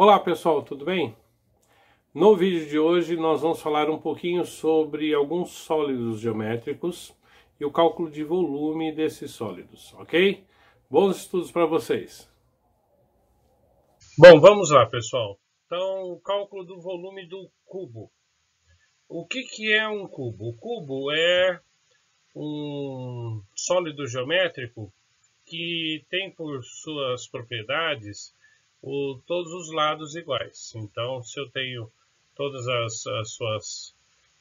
Olá pessoal, tudo bem? No vídeo de hoje nós vamos falar um pouquinho sobre alguns sólidos geométricos e o cálculo de volume desses sólidos, ok? Bons estudos para vocês! Bom, vamos lá pessoal. Então, o cálculo do volume do cubo. O que é um cubo? O cubo é um sólido geométrico que tem por suas propriedades todos os lados iguais. Então, se eu tenho todas as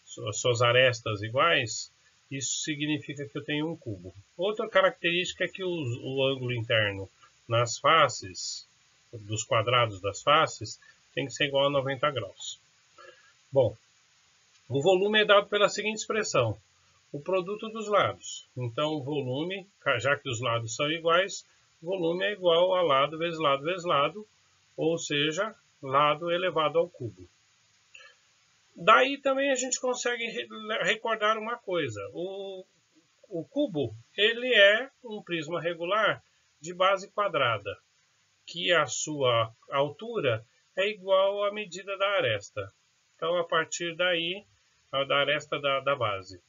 suas arestas iguais, isso significa que eu tenho um cubo. Outra característica é que o ângulo interno nas faces, dos quadrados das faces, tem que ser igual a 90 graus. Bom, o volume é dado pela seguinte expressão: o produto dos lados. Então, o volume, já que os lados são iguais, o volume é igual a lado vezes lado vezes lado, ou seja, lado elevado ao cubo. Daí também a gente consegue recordar uma coisa. O cubo ele é um prisma regular de base quadrada, que a sua altura é igual à medida da aresta. Então, a partir daí, da aresta da base.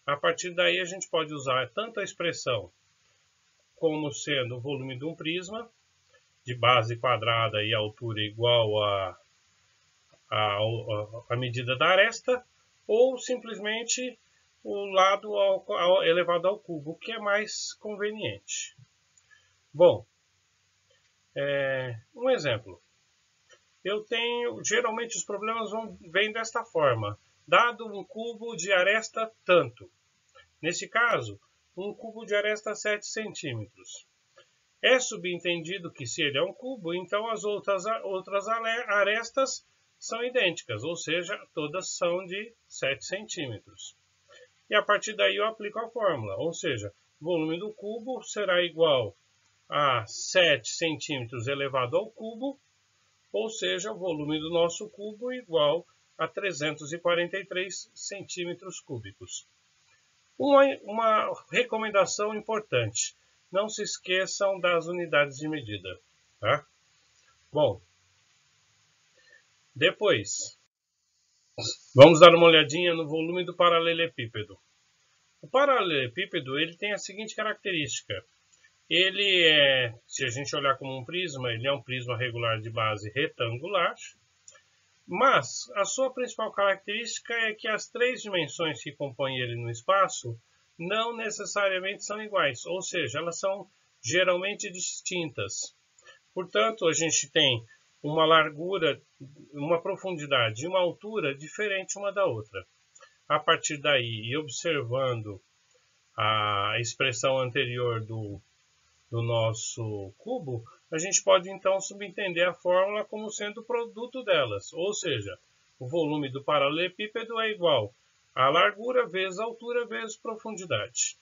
A partir daí, a gente pode usar tanto a expressão como sendo o volume de um prisma, de base quadrada e altura igual a medida da aresta, ou simplesmente o lado elevado ao cubo, que é mais conveniente. Bom, um exemplo. Geralmente os problemas vêm desta forma: dado um cubo de aresta tanto. Nesse caso, um cubo de aresta 7 centímetros. É subentendido que se ele é um cubo, então as outras arestas são idênticas, ou seja, todas são de 7 centímetros. E a partir daí eu aplico a fórmula, ou seja, o volume do cubo será igual a 7 centímetros elevado ao cubo, ou seja, o volume do nosso cubo igual a 343 centímetros cúbicos. Uma recomendação importante: não se esqueçam das unidades de medida. Tá? Bom, depois, vamos dar uma olhadinha no volume do paralelepípedo. O paralelepípedo ele tem a seguinte característica. Se a gente olhar como um prisma, ele é um prisma regular de base retangular, mas a sua principal característica é que as três dimensões que compõem ele no espaço não necessariamente são iguais, ou seja, elas são geralmente distintas. Portanto, a gente tem uma largura, uma profundidade e uma altura diferente uma da outra. A partir daí, e observando a expressão anterior do nosso cubo, a gente pode então subentender a fórmula como sendo o produto delas, ou seja, o volume do paralelepípedo é igual a largura vezes a altura vezes profundidade.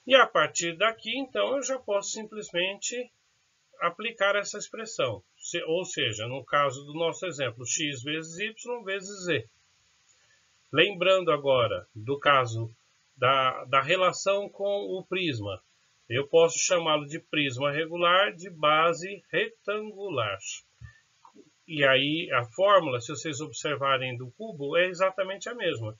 E a partir daqui, então, eu já posso simplesmente aplicar essa expressão, ou seja, no caso do nosso exemplo, x vezes y vezes z. Lembrando agora do caso da relação com o prisma, eu posso chamá-lo de prisma regular de base retangular. E aí a fórmula, se vocês observarem do cubo, é exatamente a mesma.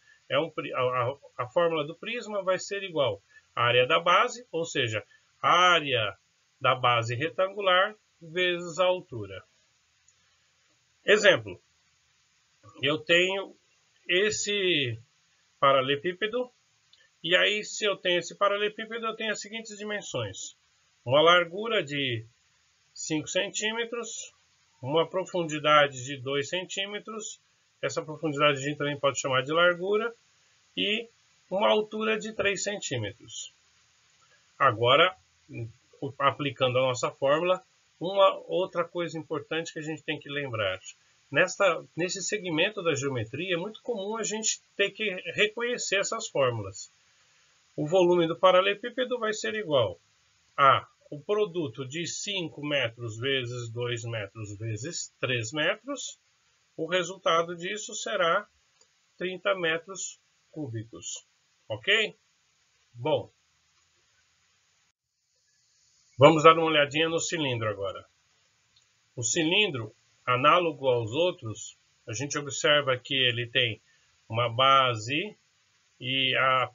A fórmula do prisma vai ser igual à área da base, ou seja, a área da base retangular vezes a altura. Exemplo. Eu tenho esse paralelepípedo. E aí, se eu tenho esse paralelepípedo, eu tenho as seguintes dimensões: uma largura de 5 centímetros, uma profundidade de 2 centímetros, essa profundidade a gente também pode chamar de largura, e uma altura de 3 centímetros. Agora, aplicando a nossa fórmula, uma outra coisa importante que a gente tem que lembrar. Nesse segmento da geometria, é muito comum a gente ter que reconhecer essas fórmulas. O volume do paralelepípedo vai ser igual a o produto de 5 metros vezes 2 metros vezes 3 metros. O resultado disso será 30 metros cúbicos. Ok? Bom, vamos dar uma olhadinha no cilindro agora. O cilindro, análogo aos outros, a gente observa que ele tem uma base e a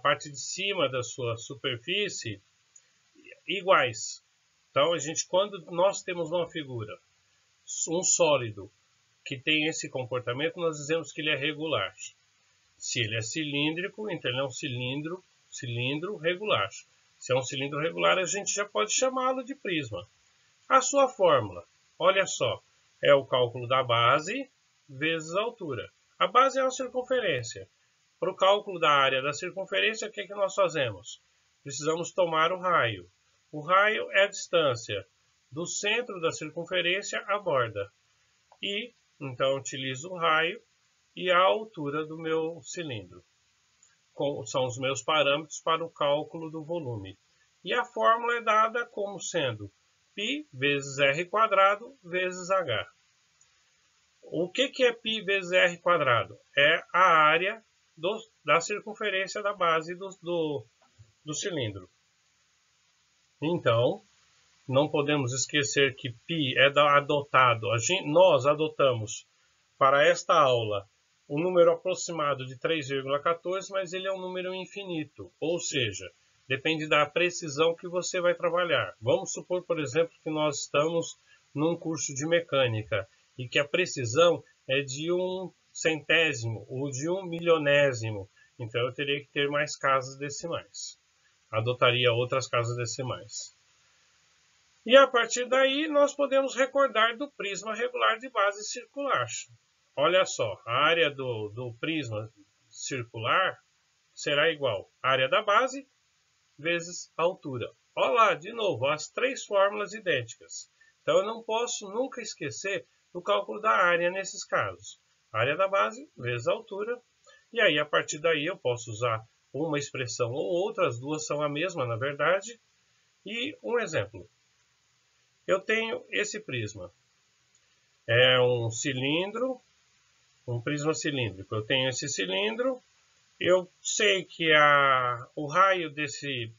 parte de cima da sua superfície iguais. Então, quando nós temos uma figura, um sólido que tem esse comportamento, nós dizemos que ele é regular. Se ele é cilíndrico, então ele é um cilindro regular. Se é um cilindro regular, a gente já pode chamá-lo de prisma. A sua fórmula, olha só, é o cálculo da base vezes a altura. A base é a circunferência. Para o cálculo da área da circunferência, o que nós fazemos? Precisamos tomar o raio. O raio é a distância do centro da circunferência à borda. E, então, utilizo o raio e a altura do meu cilindro. São os meus parâmetros para o cálculo do volume. E a fórmula é dada como sendo π vezes r quadrado vezes h. O que é π vezes r quadrado? É a área da circunferência da base do cilindro. Então, não podemos esquecer que π é adotado. Nós adotamos para esta aula um número aproximado de 3,14, mas ele é um número infinito, ou seja, depende da precisão que você vai trabalhar. Vamos supor, por exemplo, que nós estamos num curso de mecânica e que a precisão é de 1/100º ou de 1/1000º. Então, eu teria que ter mais casas decimais. Adotaria outras casas decimais. E a partir daí, nós podemos recordar do prisma regular de base circular. Olha só, a área do prisma circular será igual à área da base vezes a altura. Olha lá, de novo, as três fórmulas idênticas. Então, eu não posso nunca esquecer do cálculo da área nesses casos. A área da base vezes a altura. E aí, a partir daí, eu posso usar uma expressão ou outra. As duas são a mesma, na verdade. E um exemplo. Eu tenho esse prisma. É um cilindro, um prisma cilíndrico. Eu tenho esse cilindro. Eu sei que o raio desse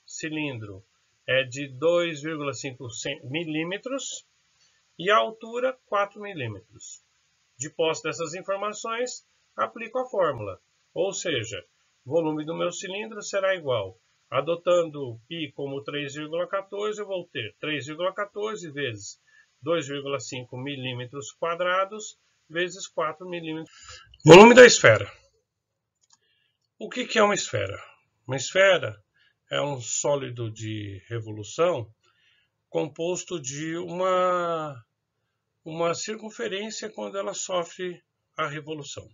cilindro é de 2,5 milímetros e a altura 4 milímetros. De posse dessas informações, aplico a fórmula. Ou seja, o volume do meu cilindro será igual. Adotando π como 3,14, eu vou ter 3,14 vezes 2,5 milímetros quadrados vezes 4 milímetros. Volume da esfera. O que é uma esfera? Uma esfera é um sólido de revolução composto de uma circunferência quando ela sofre a revolução.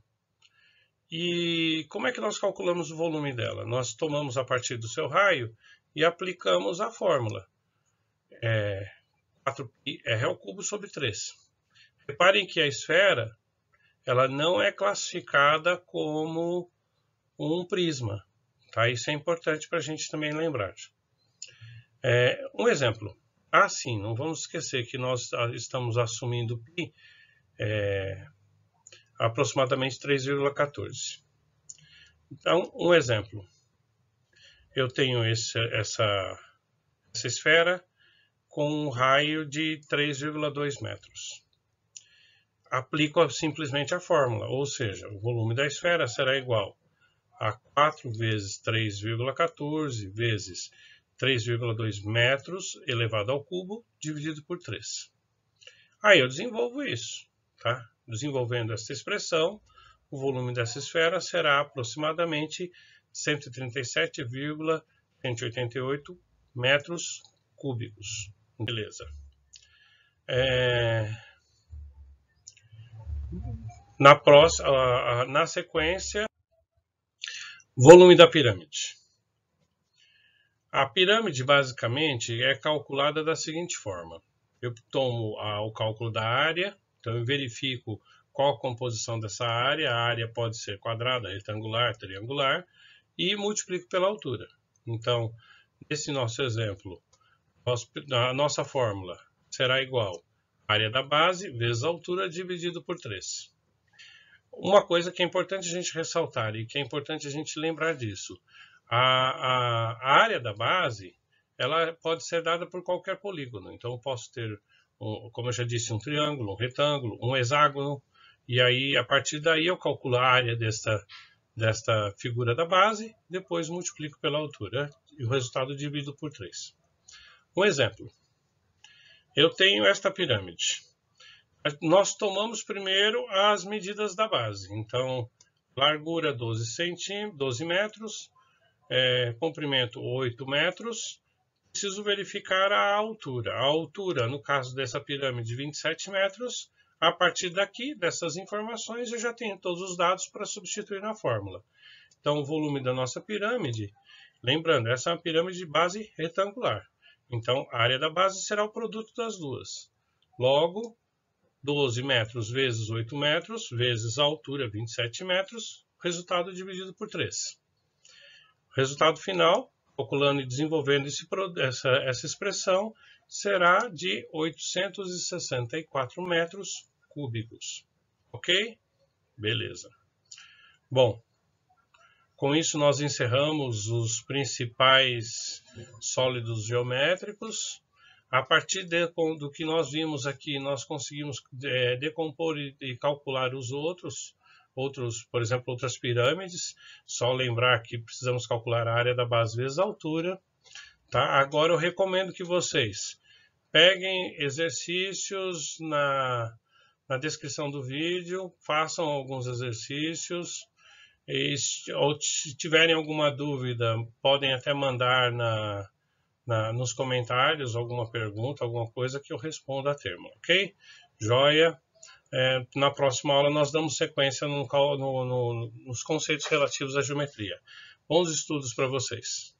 E como é que nós calculamos o volume dela? Nós tomamos a partir do seu raio e aplicamos a fórmula. 4π r ao cubo sobre 3. Reparem que a esfera ela não é classificada como um prisma. Tá? Isso é importante para a gente também lembrar. Um exemplo. Sim, não vamos esquecer que nós estamos assumindo π aproximadamente 3,14. Então, um exemplo. Eu tenho essa esfera com um raio de 3,2 metros. Aplico simplesmente a fórmula, ou seja, o volume da esfera será igual a 4 vezes 3,14 vezes 3,2 metros elevado ao cubo dividido por 3. Aí eu desenvolvo isso, tá? Desenvolvendo essa expressão, o volume dessa esfera será aproximadamente 137,188 metros cúbicos. Beleza. Na sequência, volume da pirâmide. A pirâmide, basicamente, é calculada da seguinte forma. Eu tomo o cálculo da área, então eu verifico qual a composição dessa área. A área pode ser quadrada, retangular, triangular, e multiplico pela altura. Então, nesse nosso exemplo, a nossa fórmula será igual à área da base vezes a altura dividido por 3. Uma coisa que é importante a gente ressaltar e que é importante a gente lembrar disso. A área da base ela pode ser dada por qualquer polígono. Então, eu posso ter como eu já disse, um triângulo, um retângulo, um hexágono, e aí a partir daí eu calculo a área desta figura da base, depois multiplico pela altura e o resultado divido por 3. Um exemplo, eu tenho esta pirâmide. Nós tomamos primeiro as medidas da base, então largura 12 metros, comprimento 8 metros, preciso verificar a altura. A altura, no caso dessa pirâmide, 27 metros. A partir daqui, dessas informações, eu já tenho todos os dados para substituir na fórmula. Então, o volume da nossa pirâmide, lembrando, essa é uma pirâmide de base retangular. Então, a área da base será o produto das duas. Logo, 12 metros vezes 8 metros, vezes a altura, 27 metros, resultado dividido por 3. Resultado final, calculando e desenvolvendo essa expressão, será de 864 metros cúbicos. Ok? Beleza. Bom, com isso nós encerramos os principais sólidos geométricos. A partir do que nós vimos aqui, nós conseguimos decompor e calcular os outros, por exemplo, outras pirâmides. Só lembrar que precisamos calcular a área da base vezes a altura. Tá? Agora eu recomendo que vocês peguem exercícios na descrição do vídeo, façam alguns exercícios. Ou se tiverem alguma dúvida, podem até mandar nos comentários alguma pergunta, alguma coisa que eu respondo a termo, ok? Joia? Na próxima aula nós damos sequência nos conceitos relativos à geometria. Bons estudos para vocês!